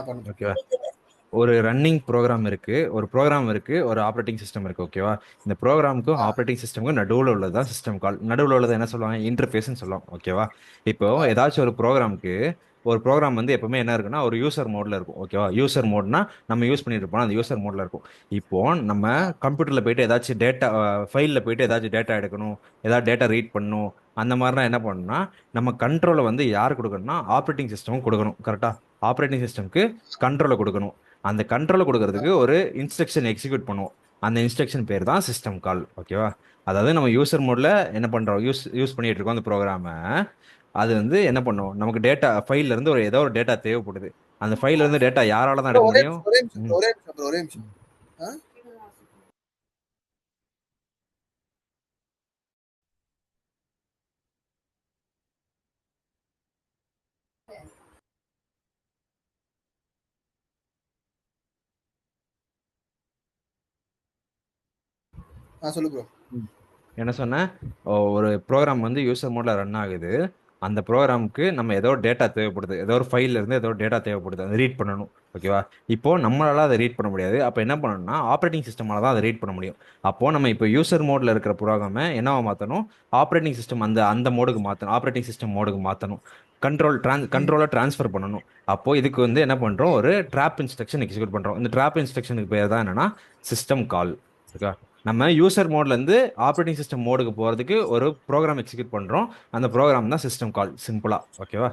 பண்ணுங்க. ஓகேவா? ஒரு ரன்னிங் ப்ரோக்ராம் இருக்கு, ஒரு ப்ரோக்ராம் இருக்கு, ஒரு ஆப்பரேட்டிங் சிஸ்டம் இருக்கு. ஓகேவா? இந்த ப்ரோக்ராமுக்கும் ஆ, ஆப்பரேட்டிங் சிஸ்டமுக்கும் நடுவுல உள்ளது தான் சிஸ்டம் கால். நடுவுல உள்ளது என்ன சொல்லுவாங்க? இன்டர்ஃபேஸ்ன்னு சொல்லுவாங்க. ஓகேவா? இப்போ ஆ. ஏதாச்சும் ஒரு ப்ரோக்ராமுக்கு ஒரு ப்ரோக்ராம் வந்து எப்பவுமே என்ன இருக்குன்னா ஒரு யூசர் மோட்ல இருக்கும். ஓகேவா? யூசர் மோட்னா நம்ம யூஸ் பண்ணிட்டு இருப்போம், அந்த யூசர் மோட்ல இருக்கும். இப்போ நம்ம கம்ப்யூட்டர்ல போயிட்டு ஏதாச்சும் டேட்டா ஃபைல்ல போயிட்டு ஏதாச்சும் டேட்டா எடுக்கணும், ஏதாவது டேட்டா ரீட் பண்ணணும், அந்த மாதிரிலாம் என்ன பண்ணணும்னா நம்ம கண்ட்ரோலை வந்து யார் கொடுக்கணும்னா ஆப்பரேட்டிங் சிஸ்டம் கொடுக்கணும். கரெக்டா? ஆப்பரேட்டிங் சிஸ்டம்க்கு கண்ட்ரோலை கொடுக்கணும். அந்த கண்ட்ரோலை கொடுக்கறதுக்கு ஒரு இன்ஸ்ட்ரக்ஷன் எக்ஸிக்யூட் பண்ணுவோம். அந்த இன்ஸ்ட்ரக்ஷன் பேர் தான் சிஸ்டம் கால். ஓகேவா? அதாவது நம்ம யூசர் மோட்ல என்ன பண்றோம், யூஸ் பண்ணிட்டு இருக்கோம் அந்த ப்ரோக்ராமை. அது வந்து என்ன பண்ணும், நமக்கு டேட்டா ஃபைல்ல இருந்து ஒரு ஏதோ ஒரு டேட்டா தேவைப்படுது. அந்த ஃபைல்ல இருந்து டேட்டா யாரால தான் ப்ரோ எடுக்க ஒரே முடியும்? நிமிஷம், ஒரே நிமிஷம் ப்ரோ, ம். ஒரே நிமிஷம் ப்ரோ, ஒரே நிமிஷம். ஆ, சொல்லு ப்ரோ. ம். என்ன சொன்னேன்? ஒரு ப்ரோக்ராம் வந்து யூசர் மோட்ல ரன் ஆகுது. அந்த ப்ரோக்ராமுக்கு நம்ம ஏதோ ஒரு டேட்டா தேவைப்படுது, ஏதோ ஒரு ஃபைல்ல இருந்து ஏதோ ஒரு டேட்டா தேவைப்படுது, அதை ரீட் பண்ணணும். ஓகேவா? இப்போ நம்மளால அதை ரீட் பண்ண முடியாது. அப்போ என்ன பண்ணணும்னா ஆப்ரேட்டிங் சிஸ்டமால தான் அதை ரீட் பண்ண முடியும். அப்போ நம்ம இப்போ யூசர் மோட்ல இருக்கிற ப்ரோக்ராமை என்னவா மாற்றணும்? ஆப்ரேட்டிங் சிஸ்டம் அந்த அந்த மோடுக்கு மாற்றணும், ஆப்ரேட்டிங் சிஸ்டம் மோடுக்கு மாற்றணும். ம், கண்ட்ரோலை ட்ரான்ஸ்ஃபர் பண்ணணும். அப்போ இதுக்கு வந்து என்ன பண்றோம், ம். ஒரு ட்ராப் இன்ஸ்ட்ரக்ஷன் எக்ஸிக்யூட் பண்றோம். இந்த ட்ராப் இன்ஸ்ட்ரக்ஷனுக்கு பேர் தான் என்னன்னா சிஸ்டம் கால். ஓகே. நம்ம யூசர் மோட்ல இருந்து ஆப்ரேட்டிங் சிஸ்டம் மோடுக்கு போறதுக்கு ஒரு ப்ரோக்ராம் எக்ஸிக்யூட் பண்றோம். அந்த ப்ரோக்ராம் தான் சிஸ்டம் கால், சிம்பிளா. ஓகேவா?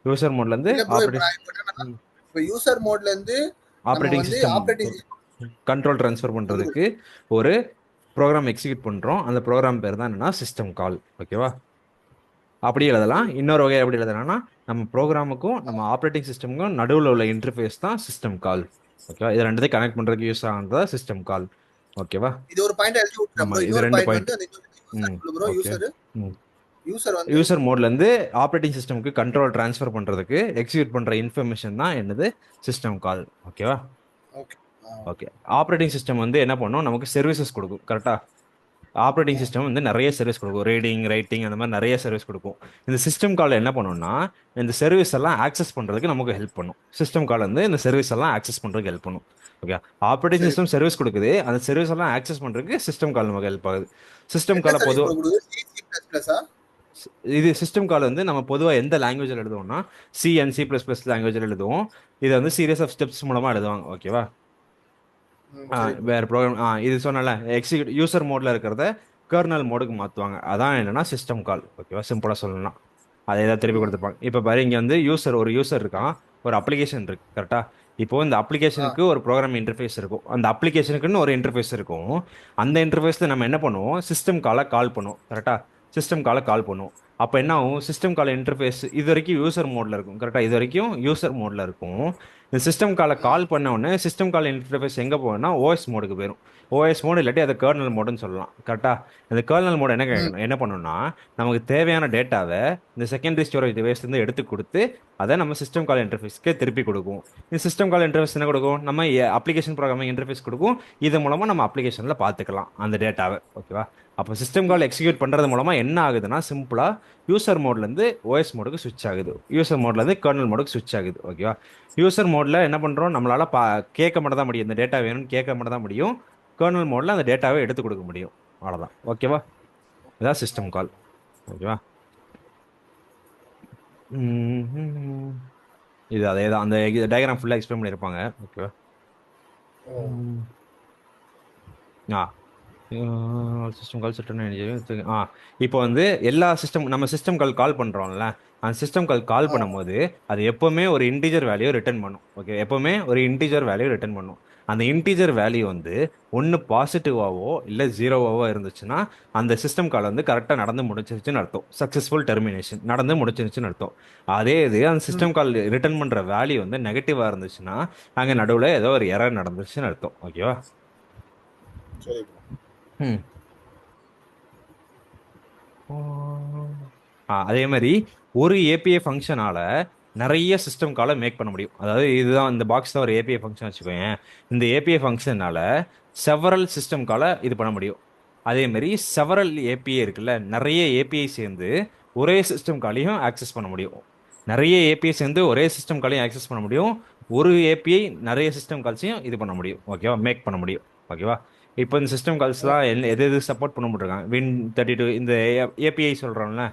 யூசர் மோட்ல இருந்து இல்ல ப்ரோ, இப்ப ஆப்ரேட்டிங் நான் இப்ப என்னன்னா, இப்ப யூசர் மோட்ல இருந்து நம்ம ஆப்ரேட்டிங் வந்து சிஸ்டம் ஆப்பரேட்டிங் கண்ட்ரோல் ட்ரான்ஸ்ஃபர் சொல்லு ப்ரோ. பண்றதுக்கு ஒரு ப்ரோக்ராம் எக்ஸிக்யூட் பண்றோம். அந்த ப்ரோக்ராம் பேர் தான் என்னன்னா சிஸ்டம் கால். ஓகேவா? அப்படி எழுதலாம். இன்னொரு வகை எப்படி எழுதலாம்னா நம்ம ப்ரோக்ராமுக்கும் நம்ம ஆப்ரேட்டிங் சிஸ்டமுக்கும் நடுவில் உள்ள இன்டர்ஃபேஸ் தான் சிஸ்டம் கால். ஓகேவா? இது ரெண்டுத்தையும் கனெக்ட் பண்றதுக்கு யூஸ் ஆகுறது சிஸ்டம் கால். ஓகேவா? இது ஒரு பாயிண்ட் எழுதி விட்டுறேன் ஆமா, ப்ரோ. இது இன்னொரு ரெண்டு பாயிண்ட் பாயிண்ட். வந்து அந்த யூசர் ம். சொல்லு ப்ரோ. ஓகே. ம். யூசர் வந்து யூசர் மோட்ல இருந்து ஆப்ரேட்டிங் சிஸ்டம்க்கு கண்ட்ரோல் ட்ரான்ஸ்ஃபர் பண்றதுக்கு எக்ஸிக்யூட் பண்ற இன்ஃபர்மேஷன் தான் என்னது, சிஸ்டம் கால். ஓகேவா? ஓகே. ஆ, ஓகே. ஆப்ரேட்டிங் சிஸ்டம் வந்து என்ன பண்ணும், நமக்கு சர்வீசஸ் கொடுக்கும். கரெக்டா? ஆப்ரேட்டிங் சிஸ்டம் வந்து நிறைய சர்வீஸ் கொடுக்கும், ரீடிங் ரைட்டிங் அந்த மாதிரி நிறைய சர்வீஸ் கொடுக்கும். இந்த சிஸ்டம் கால் என்ன பண்ணும்னா இந்த சர்வீஸ் எல்லாம் ஆக்சஸ் பண்றதுக்கு நமக்கு ஹெல்ப் பண்ணும். சிஸ்டம் கால் வந்து இந்த சர்வீஸ் எல்லாம் ஆக்சஸ் பண்றதுக்கு ஹெல்ப் பண்ணும். ஓகே. ஆப்ரேட்டிங் சரி சிஸ்டம் ப்ரோ. சர்வீஸ் கொடுக்குது, அந்த சர்வீஸ் எல்லாம் ஆக்சஸ் பண்றதுக்கு சிஸ்டம் கால் நமக்கு ஹெல்ப் ஆகுது. சிஸ்டம் என்ன காலை சர்வீஸ் பொதுவாக ப்ரோ கொடுக்குது? சி சி பிளஸ் பிளஸா? இது சிஸ்டம் கால் வந்து நம்ம பொதுவாக எந்த லாங்குவேஜில் எழுதுவோம்னா C and C plus plus லாங்குவேஜில் எழுதுவோம். இதை வந்து சீரியஸ் ஆஃப் ஸ்டெப்ஸ் மூலமாக எழுதுவாங்க. ஓகேவா? சரி ப்ரோ. வேற ப்ரோக்ராம் இது சொன்னல எக்ஸிக்யூட் யூசர் மோட்ல இருக்கிறத கர்னல் மோடுக்கு மாற்றுவாங்க. அதான் என்னன்னா சிஸ்டம் கால். ஓகேவா? சிம்பிளாக சொல்லலாம். அதை ஏதாவது திருப்பி ம். கொடுத்துருப்பாங்க. இப்போ பாரு, இங்கே வந்து ஒரு யூசர் இருக்கான், ஒரு அப்ளிகேஷன் இருக்கு. கரெக்டா? இப்போ இந்த ஆ, அப்ளிகேஷனுக்கு ஒரு ப்ரோக்ராம் இன்டர்ஃபேஸ் இருக்கும், அந்த அப்ளிகேஷனுக்குன்னு ஒரு இன்டர்ஃபேஸ் இருக்கும். அந்த இன்டர்ஃபேஸில் நம்ம என்ன பண்ணுவோம், சிஸ்டம் காலை கால் பண்ணுவோம். கரெக்டா? சிஸ்டம் காலை கால் பண்ணுவோம். அப்போ என்ன ஆகும், சிஸ்டம் கால் இன்டர்ஃபேஸ் இது வரைக்கும் யூசர் மோட்ல இருக்கும். கரெக்டா? இது வரைக்கும் யூசர் மோட்ல இருக்கும். இந்த சிஸ்டம் காலை கால் பண்ண உடனே சிஸ்டம் கால் இன்டர்ஃபேஸ் எங்கே போகும்னா ஓஎஸ் மோடுக்கு போயிடும். ஓஎஸ் மோடு இல்லாட்டி அதை கர்னல் மோடுன்னு சொல்லலாம். கரெக்டா? இந்த கர்னல் மோடு என்ன ம். கேட்கணும், என்ன பண்ணணும்னா நமக்கு தேவையான டேட்டாவை இந்த செகண்டரி ஸ்டோரேஜ் டிவைஸ்லேருந்து எடுத்து கொடுத்து அதை நம்ம சிஸ்டம் கால் இன்டர்ஃபேஸ்க்கு திருப்பி கொடுக்கும். இந்த சிஸ்டம் கால் இன்டர்ஃபேஸ் என்ன கொடுக்கும், நம்ம அப்ளிகேஷன் ப்ரோக்ராமிங் இன்டர்ஃபேஸ் கொடுக்கும். இது மூலமாக நம்ம அப்ளிகேஷனில் பார்த்துக்கலாம் அந்த டேட்டாவை. ஓகேவா? அப்போ சிஸ்டம் கால் எக்ஸிக்யூட் பண்ணுறது மூலமாக என்ன ஆகுதுன்னா சிம்பிளாக யூசர் மோட்லேருந்து ஓஎஸ் மோடுக்கு ஸ்விட்ச் ஆகுது, யூசர் மோட்லேருந்து கர்னல் மோடுக்கு ஸ்விட்ச் ஆகுது. ஓகேவா? யூசர் மோடில் என்ன பண்ணுறோம், நம்மளால் கேட்க மட்டும் தான் முடியும், இந்த டேட்டா வேணும்னு கேட்க மட்டும் தான் முடியும். கர்னல் மோடில் அந்த டேட்டாவை எடுத்து கொடுக்க முடியும். அவ்வளோதான். ஓகேவா? இதான் சிஸ்டம் கால். ஓகேவா? ம்ஹும். இது அதே தான், அந்த டயக்ராம் ஃபுல்லாக எக்ஸ்பிளைன் பண்ணியிருப்பாங்க. ஓகேவா? ஓ, ம். ஆ சிஸ்டம் கால் செட் இப்போ வந்து எல்லா சிஸ்டம் நம்ம சிஸ்டம் கால் கால் பண்ணுறோம்ல, அந்த சிஸ்டம் கால் கால் ஆ, பண்ணும்போது அது எப்போவுமே ஒரு இன்டிஜர் வேல்யூ ரிட்டர்ன் பண்ணும். ஓகே, எப்போவுமே ஒரு இன்டிஜர் வேல்யூ ரிட்டர்ன் பண்ணும். அந்த இன்டிஜர் வேல்யூ வந்து ஒன்று பாசிட்டிவாவோ இல்லை ஜீரோவாவோ இருந்துச்சுன்னா அந்த சிஸ்டம் கால் வந்து கரெக்டாக நடந்து முடிச்சிருச்சுன்னு அர்த்தம், சக்ஸஸ்ஃபுல் டெர்மினேஷன், நடந்து முடிச்சிருச்சுன்னு அர்த்தம். அதே இது அந்த ம். சிஸ்டம் கால் ரிட்டர்ன் பண்ணுற வேல்யூ வந்து நெகட்டிவாக இருந்துச்சுன்னா அங்கே நடுவில் ஏதோ ஒரு எரர் நடந்துச்சுன்னு அர்த்தம். ஓகேவா? சரி ப்ரோ. ம். அதே மாதிரி ஒரு ஏபிஐ ஃபங்க்ஷனால நிறைய சிஸ்டம் காலை மேக் பண்ண முடியும். அதாவது இதுதான், இந்த பாக்ஸ் தான் ஒரு ஏபிஐ ஃபங்க்ஷன் வச்சுக்கோங்க. இந்த ஏபிஐ ஃபங்க்ஷனால செவரல் சிஸ்டம் காலை இது பண்ண முடியும். அதே மாதிரி செவரல் ஏபிஐ இருக்குல்ல, நிறைய ஏபிஐ சேர்ந்து ஒரே சிஸ்டம் காலையும் ஆக்சஸ் பண்ண முடியும். நிறைய ஏபிஐ சேர்ந்து ஒரே சிஸ்டம் காலையும் ஆக்சஸ் பண்ண முடியும். ஒரு ஏபிஐ நிறைய சிஸ்டம் கால்ஸையும் இது பண்ண முடியும், ஓகேவா, மேக் பண்ண முடியும், ஓகேவா. இப்போ இந்த சிஸ்டம் கால்ஸ்லாம் எது எது சப்போர்ட் பண்ண முடியிருக்காங்க, Win32 இந்த ஏபிஐ சொல்கிறோம்ல,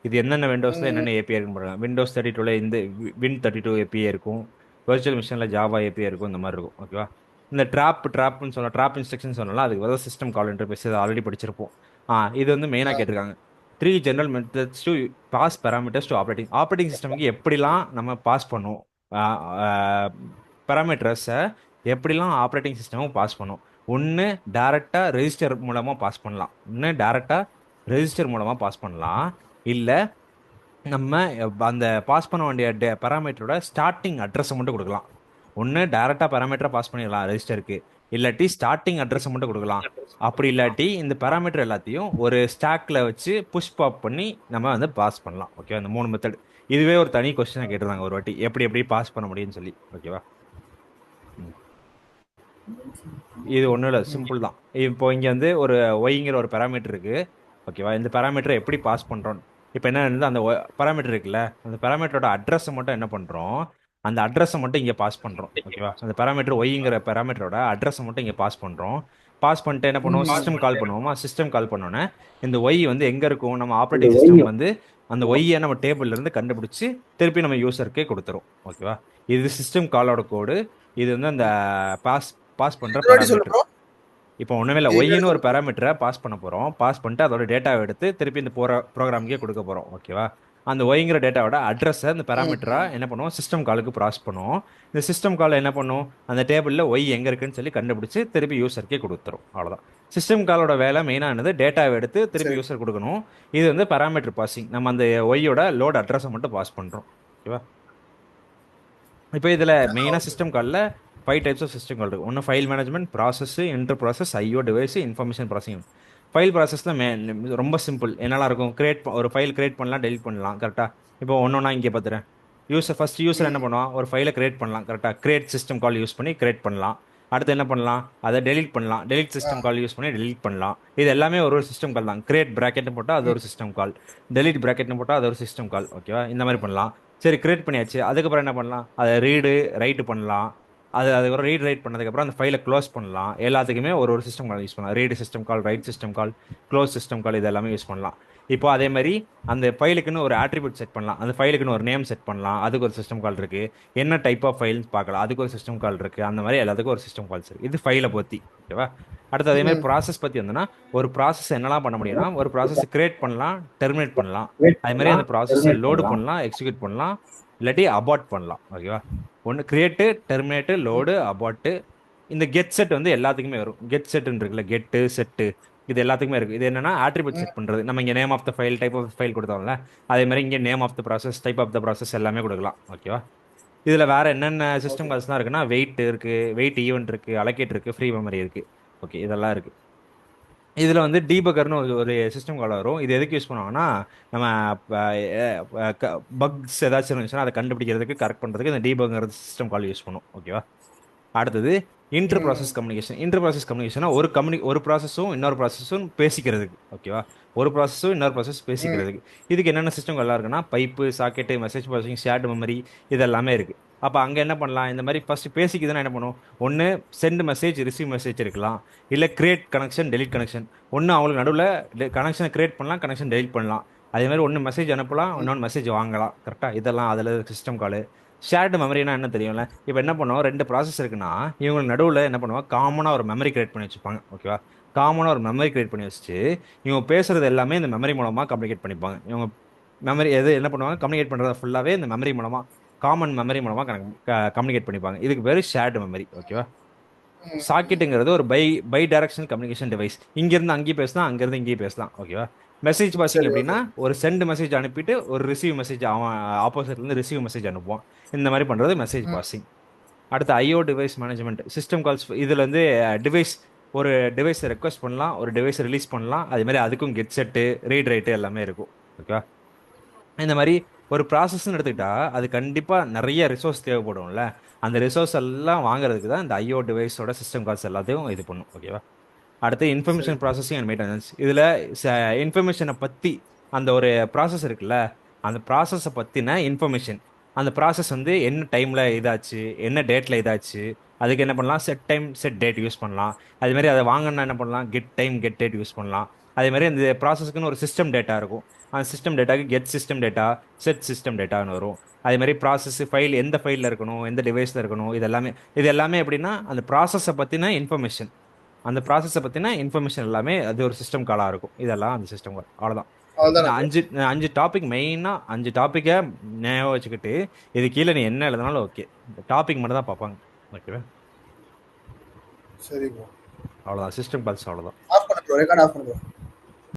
இது என்னென்ன விண்டோஸில் ம். என்னென்ன ஏபிஐ இருக்குன்னு போடுறாங்க. Windows 32ல இந்த Win32 ஏபிஐ இருக்கும், வர்ச்சுவல் மிஷினில் ஜாவா ஏபிஐ இருக்கும், இந்த மாதிரி இருக்கும், ஓகேவா. இந்த ட்ராப்னு சொன்னால் ட்ராப் இன்ஸ்ட்ரக்ஷன் சொன்னால அதுக்கு வந்து சிஸ்டம் கால் இன்டர்பேஸ் ஆல்ரெடி படிச்சிருப்போம். இது வந்து மெயினாக கேட்டிருக்காங்க. Three general methods to pass parameters to operating சிஸ்டமுக்கு எப்படிலாம் நம்ம பாஸ் பண்ணுவோம், பேராமீட்டர்ஸை எப்படிலாம் ஆப்ரேட்டிங் சிஸ்டமும் பாஸ் பண்ணும். ஒன்று டேரெக்டாக ரெஜிஸ்டர் மூலமாக பாஸ் பண்ணலாம், ஒன்று டேரெக்டாக ரெஜிஸ்டர் மூலமாக பாஸ் பண்ணலாம், இல்லை நம்ம அந்த பாஸ் பண்ண வேண்டிய பேராமீட்டரோட ஸ்டார்டிங் அட்ரஸை மட்டும் கொடுக்கலாம். ஒன்று டேரெக்டாக பேராமீட்டரை பாஸ் பண்ணிடலாம் ரெஜிஸ்டருக்கு, இல்லாட்டி ஸ்டார்டிங் அட்ரஸை மட்டும் கொடுக்கலாம். அப்படி இல்லாட்டி இந்த பேராமீட்டர் எல்லாத்தையும் ஒரு ஸ்டாக்ல வச்சு புஷ் பாப் பண்ணி நம்ம வந்து பாஸ் பண்ணலாம், ஓகேவா. இந்த 3 மெத்தட். இதுவே ஒரு தனி கொஸ்டினாக கேட்டிருந்தாங்க ஒரு வாட்டி, எப்படி எப்படி பாஸ் பண்ண முடியும்னு சொல்லி, ஓகேவா. இது ஒன்றும் இல்லை, சிம்பிள் தான். இப்போ இங்கே வந்து ஒரு ஒய்ங்கிற ஒரு பேராமீட்டர் இருக்கு, ஓகேவா. இந்த பேராமீட்டரை எப்படி பாஸ் பண்ணுறோம். இப்போ என்ன வந்து அந்த பேராமீட்டர் இருக்குல்ல, அந்த பேராமீட்டரோட அட்ரஸை மட்டும் என்ன பண்ணுறோம், அந்த அட்ரஸை மட்டும் இங்கே பாஸ் பண்ணுறோம், ஓகேவா. அந்த பேராமீட்டர் ஒய்ங்கிற பேராமீட்டரோட அட்ரஸை மட்டும் இங்கே பாஸ் பண்ணுறோம். பாஸ் பண்ணிட்டு என்ன பண்ணுவோம், சிஸ்டம் கால் பண்ணுவோமா, சிஸ்டம் கால் பண்ணோன்னே இந்த ஒய் வந்து எங்கே இருக்கும், நம்ம ஆப்ரேட்டிங் சிஸ்டம் வந்து அந்த ஒய்யை நம்ம டேபிள்ல இருந்து கண்டுபிடிச்சி திருப்பி நம்ம யூசருக்கே கொடுத்துரும், ஓகேவா. இது சிஸ்டம் காலோட கோடு. இது வந்து அந்த பாஸ் பாஸ் பண்ணுற இன்னொரு சொல்லு பேராமீட்டர். ப்ரோ. இப்போ ஒன்றுமே இல்லை, இன்னொரு ஒய்ன்னு ஒரு சொல்லு. பேராமீட்டரை பாஸ் பண்ண போகிறோம். பாஸ் பண்ணிட்டு அதோட டேட்டாவை எடுத்து திருப்பி இந்த ப்ரோக்ராமுக்கே கொடுக்க போகிறோம், ஓகேவா. அந்த ஒய்ங்கிற டேட்டாவோட அட்ரஸை இந்த பேராமீட்டரா என்ன பண்ணுவோம், சிஸ்டம் காலுக்கு ப்ராஸ் பண்ணுவோம். இந்த சிஸ்டம் கால் என்ன பண்ணும், அந்த டேபிளில் ஒய் எங்கே இருக்குன்னு சொல்லி கண்டுபிடிச்சு திருப்பி யூசருக்கே கொடுத்துரும், அவ்வளோதான். சிஸ்டம் காலோட வேலை மெயினானது டேட்டாவை எடுத்து திருப்பி சரி. யூசர் கொடுக்கணும். இது வந்து பேராமீட்டர் பாசிங். நம்ம அந்த ஒய்யோட லோட் அட்ரஸை மட்டும் பாஸ் பண்ணுறோம், ஓகேவா. இப்போ இதில் மெயினாக ஓகே. சிஸ்டம் காலில் 5 டைப்ஸ் ஆஃப் சிஸ்டம் கால் இருக்குது. ஒன்று file management, process, inter process, IO device, information processing. File ப்ராசஸில் ரொம்ப சிம்பிள். என்னெல்லாம் இருக்கும், ஒரு ஃபைல் கிரியேட் பண்ணலாம், டெலிட் பண்ணலாம், கரெக்டாக. இப்போ ஒன்றா இங்கே பார்த்துறேன். யூசர் என்ன பண்ணுவான், ஒரு ஃபைலை கிரியேட் பண்ணலாம், கரெக்டாக. கிரியேட் சிஸ்டம் கால் யூஸ் பண்ணி கிரியேட் பண்ணலாம். அடுத்து என்ன பண்ணலாம், அதை டெலிட் பண்ணலாம், டெலிட் சிஸ்டம் கால் யூஸ் பண்ணி டெலிட் பண்ணலாம். இது எல்லாமே ஒரு சிஸ்டம் கால் தான். கிரியேட் ப்ராக்கெட்னு போட்டால் அது ஒரு சிஸ்டம் கால், டெலிட் ப்ராக்கெட்னு போட்டால் அது ஒரு சிஸ்டம் கால், ஓகேவா. இந்த மாதிரி பண்ணலாம். சரி, கிரியேட் பண்ணியாச்சு. அதுக்கப்புறம் என்ன பண்ணலாம், அதை ரைட்டு பண்ணலாம். அதுக்கப்புறம் ரைட் பண்ணதுக்கப்புறம் அந்த ஃபைலை க்ளோஸ் பண்ணலாம். எல்லாத்துக்குமே ஒரு சிஸ்டம் கால் யூஸ் பண்ணலாம். Read system call, write system call, close system call, இது எல்லாமே யூஸ் பண்ணலாம். இப்போ அதே மாதிரி அந்த ஃபைலுக்குன்னு ஒரு ஆட்ரிபியூட் செட் பண்ணலாம், அந்த ஃபைலுக்குன்னு ஒரு நேம் செட் பண்ணலாம், அதுக்கு ஒரு சிஸ்டம் கால் இருக்குது. என்ன டைப் ஆஃப் ஃபைல்ஸ் பார்க்கலாம், அதுக்கு ஒரு சிஸ்டம் கால் இருக்குது. அந்த மாதிரி எல்லாத்துக்கும் ஒரு சிஸ்டம் கால்ஸ் இருக்குது. இது ஃபைலை பற்றி, ஓகேவா. அடுத்து அதே மாதிரி ப்ராசஸ் பற்றி வந்தோன்னா, ஒரு ப்ராசஸ் என்னெல்லாம் பண்ண முடியும்னா, ஒரு ப்ராசஸ் கிரியேட் பண்ணலாம், டெர்மினேட் பண்ணலாம். அதே மாதிரி அந்த ப்ராசஸை லோடு பண்ணலாம், எக்ஸிக்யூட் பண்ணலாம், இல்லாட்டி அபார்ட் பண்ணலாம், ஓகேவா. ஒன்று கிரியேட்டு, டெர்மினேட்டு, லோடு, அபார்ட்டு. இந்த கெட் செட் வந்து எல்லாத்துக்குமே வரும். கெட் செட்டுன்னு இருக்குல்ல, கெட்டு செட்டு, இது எல்லாத்துக்குமே இருக்குது. இது என்னன்னா ஆட்ரிபியூட் செட் பண்ணுறது. நம்ம இங்கே name of the file, type of file கொடுத்தோம்ல, அதே மாதிரி இங்கே name of the process, type of the process எல்லாமே கொடுக்கலாம், ஓகேவா. இதில் வேறு என்னென்ன சிஸ்டம் கால்ஸ் தான் இருக்குன்னா, வெயிட் இருக்குது, வெயிட் ஈவெண்ட் இருக்குது, அலோகேட் இருக்குது, ஃப்ரீ மெமரி இருக்குது, ஓகே, இதெல்லாம் இருக்குது. இதில் வந்து டீபக்கர்னு ஒரு சிஸ்டம் கால் வரும். இது எதுக்கு யூஸ் பண்ணுவாங்கன்னா, நம்ம பக்ஸ் ஏதாச்சும் இருந்துச்சுன்னா அதை கண்டுபிடிக்கிறதுக்கு, கரெக்ட் பண்ணுறதுக்கு இந்த டீபக்கர் சிஸ்டம் கால் யூஸ் பண்ணும், ஓகேவா. அடுத்தது inter process communication. Inter process கம்யூனிகேஷனா ஒரு ப்ராசஸும் இன்னொரு ப்ராசஸும் பேசிக்கிறதுக்கு, ஓகேவா. ஒரு ப்ராசஸும் இன்னொரு ப்ராசஸ் பேசிக்கிறதுக்கு. இதுக்கு என்னென்ன சிஸ்டம் எல்லாம் இருக்குன்னா, pipe, socket, message processing, shared memory, இது எல்லாமே இருக்குது. அப்போ அங்கே என்ன பண்ணலாம், இந்த மாதிரி ஃபஸ்ட்டு பேசிக்குதுன்னா என்ன பண்ணும், ஒன்று சென்ட் மெசேஜ், ரிசீவ் மெசேஜ் இருக்கலாம், இல்லை கிரியேட் கனெக்ஷன், டெலிட் கனெக்ஷன். ஒன்று அவங்களுக்கு நடுவில் கனெக்ஷனை கிரியேட் பண்ணலாம், கனெக்ஷன் டெலிட் பண்ணலாம். அதே மாதிரி ஒன்று மெசேஜ் அனுப்பலாம், இன்னொன்று மெசேஜ் வாங்கலாம், கரெக்டாக. இதெல்லாம் அதில் சிஸ்டம் கால். ஷேர்டு மெமரினா என்ன தெரியும்ல, இப்போ என்ன பண்ணுவோம், 2 ப்ராசஸ் இருக்குன்னா இவங்களுக்கு நடுவில் என்ன பண்ணுவோம், காமனாக ஒரு மெமரி கிரியேட் பண்ணி வச்சுப்பாங்க, ஓகேவா. காமனாக ஒரு மெமரி கிரியேட் பண்ணி வச்சுட்டு இவங்க பேசுறது எல்லாமே இந்த மெமரி மூலமாக கம்யூனிகேட் பண்ணிப்பாங்க. இவங்க மெமரி என்ன பண்ணுவாங்க, கம்யூனிகேட் பண்ணுறது ஃபுல்லாகவே இந்த மெமரி மூலமாக, காமன் மெமரி மூலமாக கம்யூனிகேட் பண்ணிப்பாங்க. இதுக்கு பேர் ஷேர்டு மெமரி, ஓகேவா. சாக்கெட்டுங்கிறது ஒரு பை டைரக்ஷனல் கம்யூனிகேஷன் டிவைஸ். இங்கேருந்து அங்கேயும் பேசலாம், அங்கேருந்து இங்கேயும் பேசலாம், ஓகேவா. மெசேஜ் பாசிங் சரி. எப்படின்னா, ஒரு சென்ட் மெசேஜ் அனுப்பிட்டு ஒரு ரிசீவ் மெசேஜ், அவன் ஆப்போசிட்லேருந்து ரிசீவ் மெசேஜ் அனுப்புவான். இந்த மாதிரி பண்ணுறது மெசேஜ் பாசிங். அடுத்து IO device management. System calls இதில் வந்து டிவைஸ், ஒரு டிவைஸை ரெக்வஸ்ட் பண்ணலாம், ஒரு டிவைஸை ரிலீஸ் பண்ணலாம். அதே மாதிரி அதுக்கும் கெட் செட்டு, ரீட் ரைட்டு எல்லாமே இருக்கும், ஓகேவா. இந்த மாதிரி ஒரு ப்ராசஸ்ன்னு எடுத்துக்கிட்டா அது கண்டிப்பாக நிறைய ரிசோர்ஸ் தேவைப்படும்ல. அந்த ரிசோர்ஸ் எல்லாம் வாங்குறதுக்கு தான் இந்த ஐஓ டிவைஸோட சிஸ்டம் கால்ஸ் எல்லாத்தையும் இது பண்ணும், ஓகேவா. அடுத்து சரி. Information processing and maintenance. இதில் இன்ஃபர்மேஷனை பற்றி, அந்த ஒரு ப்ராசஸ் இருக்குல்ல, அந்த ப்ராசஸை பற்றின இன்ஃபர்மேஷன், அந்த ப்ராசஸ் வந்து என்ன டைமில் இதாச்சு, என்ன டேட்டில் இதாச்சு, அதுக்கு என்ன பண்ணலாம், set time set date use பண்ணலாம். அதே மாதிரி அதை வாங்கினா என்ன பண்ணலாம், get time get date use பண்ணலாம். அதே மாதிரி அந்த ப்ராசஸ்க்குன்னு ஒரு சிஸ்டம் டேட்டா இருக்கும். அந்த சிஸ்டம் டேட்டாக்கு get system data, set system டேட்டான்னு வரும். அதே மாதிரி ப்ராசஸ் ஃபைல் எந்த ஃபைலில் இருக்கணும், எந்த டிவைஸில் இருக்கணும், இது எல்லாமே எப்படின்னா அந்த ப்ராசஸை பற்றின இன்ஃபர்மேஷன். அந்த ப்ராசஸை பற்றின இன்ஃபர்மேஷன் எல்லாமே அது ஒரு சிஸ்டம் காலாக இருக்கும். இதெல்லாம் அந்த சிஸ்டம் கால், அவ்வளோதான். இந்த அவ்வளவுதானே ப்ரோ? அஞ்சு அஞ்சு டாபிக் மெயினாக, 5 டாப்பிக்கை ஞாபகம் வச்சுக்கிட்டு இது கீழே நீ என்ன எழுதினாலும் ஓகே, இந்த டாபிக் மட்டும் தான் பார்ப்பாங்க. ஓகேவா? சரி ப்ரோ. அவ்வளோதான் சிஸ்டம் கால்ஸ், அவ்வளோதான். ஆஃப் பண்ணு ப்ரோ, ரெக்கார்ட் ஆஃப் பண்ணு ப்ரோ.